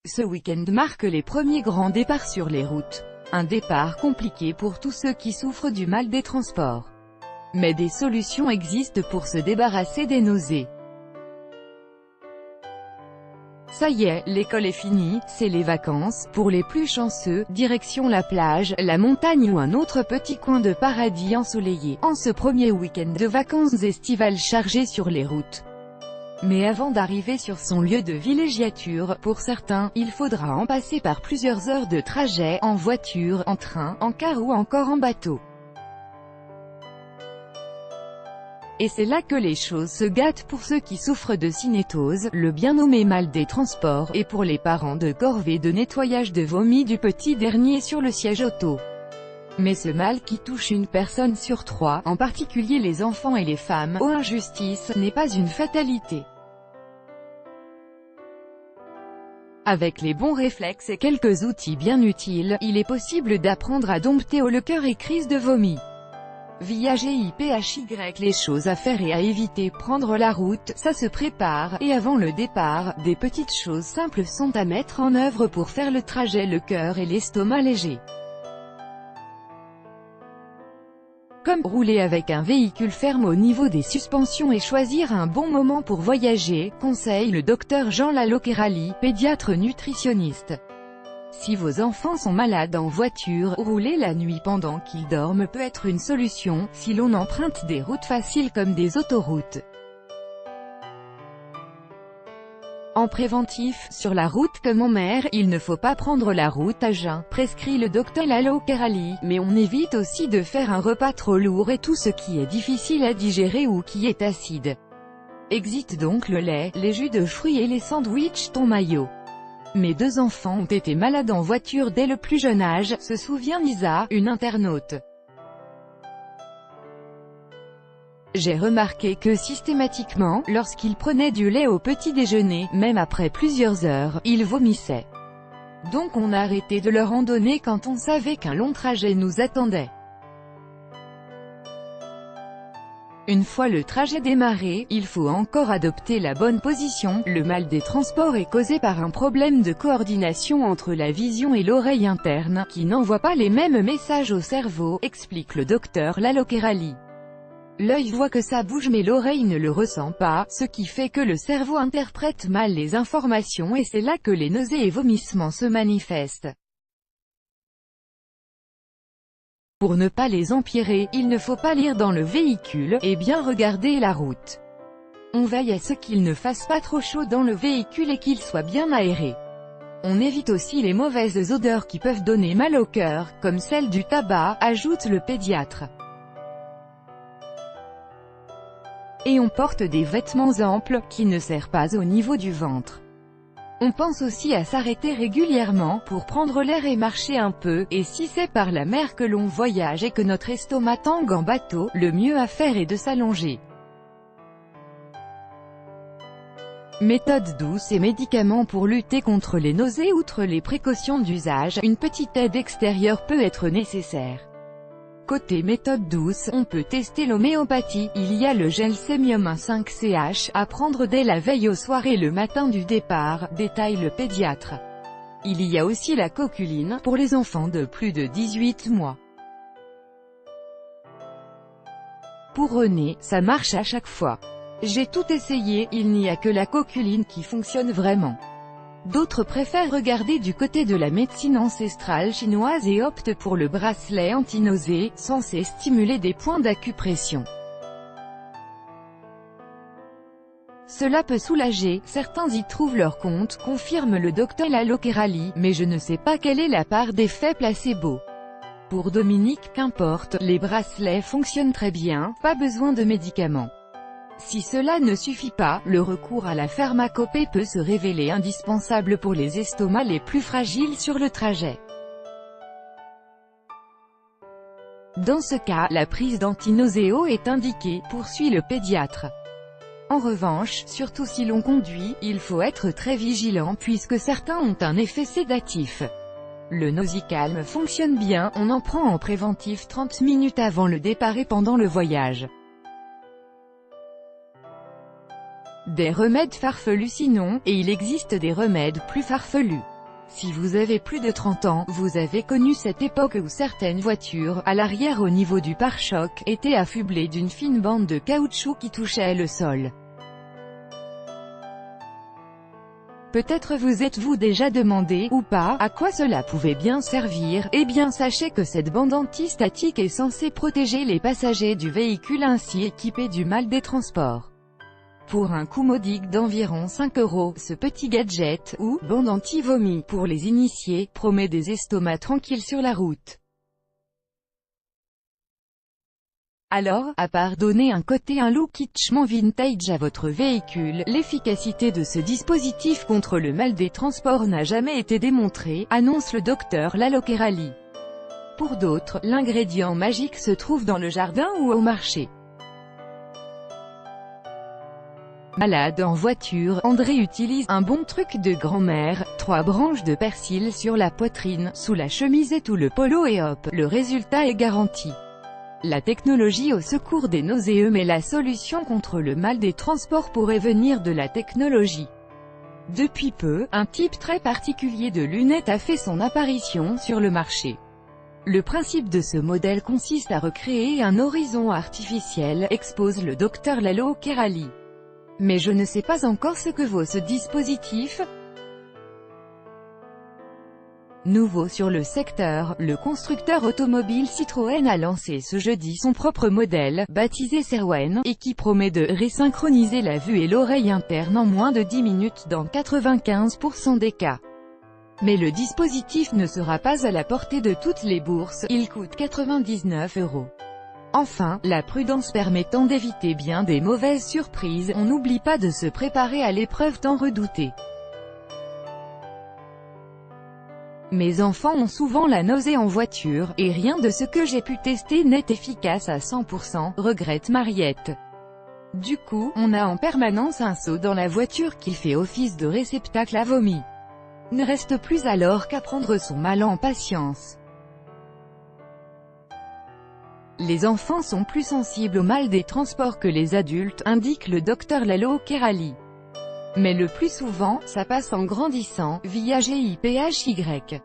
Ce week-end marque les premiers grands départs sur les routes. Un départ compliqué pour tous ceux qui souffrent du mal des transports. Mais des solutions existent pour se débarrasser des nausées. Ça y est, l'école est finie, c'est les vacances. Pour les plus chanceux, direction la plage, la montagne ou un autre petit coin de paradis ensoleillé, en ce premier week-end de vacances estivales chargé sur les routes. Mais avant d'arriver sur son lieu de villégiature, pour certains, il faudra en passer par plusieurs heures de trajet, en voiture, en train, en car ou encore en bateau. Et c'est là que les choses se gâtent pour ceux qui souffrent de cinétose, le bien nommé mal des transports, et pour les parents de corvée de nettoyage de vomi du petit dernier sur le siège auto. Mais ce mal qui touche une personne sur 3, en particulier les enfants et les femmes, aux injustices, n'est pas une fatalité. Avec les bons réflexes et quelques outils bien utiles, il est possible d'apprendre à dompter le cœur et crise de vomi. Via GIPHY, les choses à faire et à éviter. Prendre la route, ça se prépare, et avant le départ, des petites choses simples sont à mettre en œuvre pour faire le trajet le cœur et l'estomac légers. Comme rouler avec un véhicule ferme au niveau des suspensions et choisir un bon moment pour voyager, conseille le docteur Jean Laloccherali, pédiatre nutritionniste. Si vos enfants sont malades en voiture, rouler la nuit pendant qu'ils dorment peut être une solution, si l'on emprunte des routes faciles comme des autoroutes. En préventif, sur la route comme en mer, il ne faut pas prendre la route à jeun, prescrit le docteur Laloccherali, mais on évite aussi de faire un repas trop lourd et tout ce qui est difficile à digérer ou qui est acide. Exit donc le lait, les jus de fruits et les sandwichs thon mayo. Mes 2 enfants ont été malades en voiture dès le plus jeune âge, se souvient Lisa, une internaute. J'ai remarqué que systématiquement, lorsqu'ils prenaient du lait au petit déjeuner, même après plusieurs heures, ils vomissaient. Donc on a arrêté de leur en donner quand on savait qu'un long trajet nous attendait. Une fois le trajet démarré, il faut encore adopter la bonne position. Le mal des transports est causé par un problème de coordination entre la vision et l'oreille interne, qui n'envoient pas les mêmes messages au cerveau, explique le docteur Laloccherali. L'œil voit que ça bouge mais l'oreille ne le ressent pas, ce qui fait que le cerveau interprète mal les informations et c'est là que les nausées et vomissements se manifestent. Pour ne pas les empirer, il ne faut pas lire dans le véhicule, et bien regarder la route. On veille à ce qu'il ne fasse pas trop chaud dans le véhicule et qu'il soit bien aéré. On évite aussi les mauvaises odeurs qui peuvent donner mal au cœur, comme celle du tabac, ajoute le pédiatre. Et on porte des vêtements amples, qui ne serrent pas au niveau du ventre. On pense aussi à s'arrêter régulièrement, pour prendre l'air et marcher un peu, et si c'est par la mer que l'on voyage et que notre estomac tangue en bateau, le mieux à faire est de s'allonger. Méthode douce et médicaments pour lutter contre les nausées. Outre les précautions d'usage, une petite aide extérieure peut être nécessaire. Côté méthode douce, on peut tester l'homéopathie. Il y a le gel Sémium 1,5 CH, à prendre dès la veille au soir et le matin du départ, détaille le pédiatre. Il y a aussi la coculine, pour les enfants de plus de 18 mois. Pour René, ça marche à chaque fois. J'ai tout essayé, il n'y a que la coculine qui fonctionne vraiment. D'autres préfèrent regarder du côté de la médecine ancestrale chinoise et optent pour le bracelet anti-nausée, censé stimuler des points d'acupression. Cela peut soulager, certains y trouvent leur compte, confirme le docteur Laloccherali, mais je ne sais pas quelle est la part d'effet placebo. Pour Dominique, qu'importe, les bracelets fonctionnent très bien, pas besoin de médicaments. Si cela ne suffit pas, le recours à la pharmacopée peut se révéler indispensable pour les estomacs les plus fragiles sur le trajet. Dans ce cas, la prise d'antinauséo est indiquée, poursuit le pédiatre. En revanche, surtout si l'on conduit, il faut être très vigilant puisque certains ont un effet sédatif. Le Nausicalm fonctionne bien, on en prend en préventif 30 minutes avant le départ et pendant le voyage. Des remèdes farfelus sinon, et il existe des remèdes plus farfelus. Si vous avez plus de 30 ans, vous avez connu cette époque où certaines voitures, à l'arrière au niveau du pare-choc, étaient affublées d'une fine bande de caoutchouc qui touchait le sol. Peut-être vous êtes-vous déjà demandé, ou pas, à quoi cela pouvait bien servir. Eh bien sachez que cette bande anti-statique est censée protéger les passagers du véhicule ainsi équipé du mal des transports. Pour un coût modique d'environ 5 €, ce petit gadget, ou « bande anti-vomi » pour les initiés, promet des estomacs tranquilles sur la route. Alors, à part donner un côté un look kitschement vintage à votre véhicule, l'efficacité de ce dispositif contre le mal des transports n'a jamais été démontrée, annonce le docteur Lalo Kerali. Pour d'autres, l'ingrédient magique se trouve dans le jardin ou au marché. Malade en voiture, André utilise un bon truc de grand-mère, 3 branches de persil sur la poitrine, sous la chemise et tout le polo et hop, le résultat est garanti. La technologie au secours des nauséeux, mais la solution contre le mal des transports pourrait venir de la technologie. Depuis peu, un type très particulier de lunettes a fait son apparition sur le marché. Le principe de ce modèle consiste à recréer un horizon artificiel, expose le docteur Lalo Kerali. Mais je ne sais pas encore ce que vaut ce dispositif. Nouveau sur le secteur, le constructeur automobile Citroën a lancé ce jeudi son propre modèle, baptisé Serwen, et qui promet de résynchroniser la vue et l'oreille interne en moins de 10 minutes dans 95% des cas. Mais le dispositif ne sera pas à la portée de toutes les bourses, il coûte 99 €. Enfin, la prudence permettant d'éviter bien des mauvaises surprises, on n'oublie pas de se préparer à l'épreuve tant redoutée. Mes enfants ont souvent la nausée en voiture, et rien de ce que j'ai pu tester n'est efficace à 100%, regrette Mariette. Du coup, on a en permanence un seau dans la voiture qui fait office de réceptacle à vomi. Ne reste plus alors qu'à prendre son mal en patience. Les enfants sont plus sensibles au mal des transports que les adultes, indique le docteur Lalo Kerali. Mais le plus souvent, ça passe en grandissant, via GIPHY.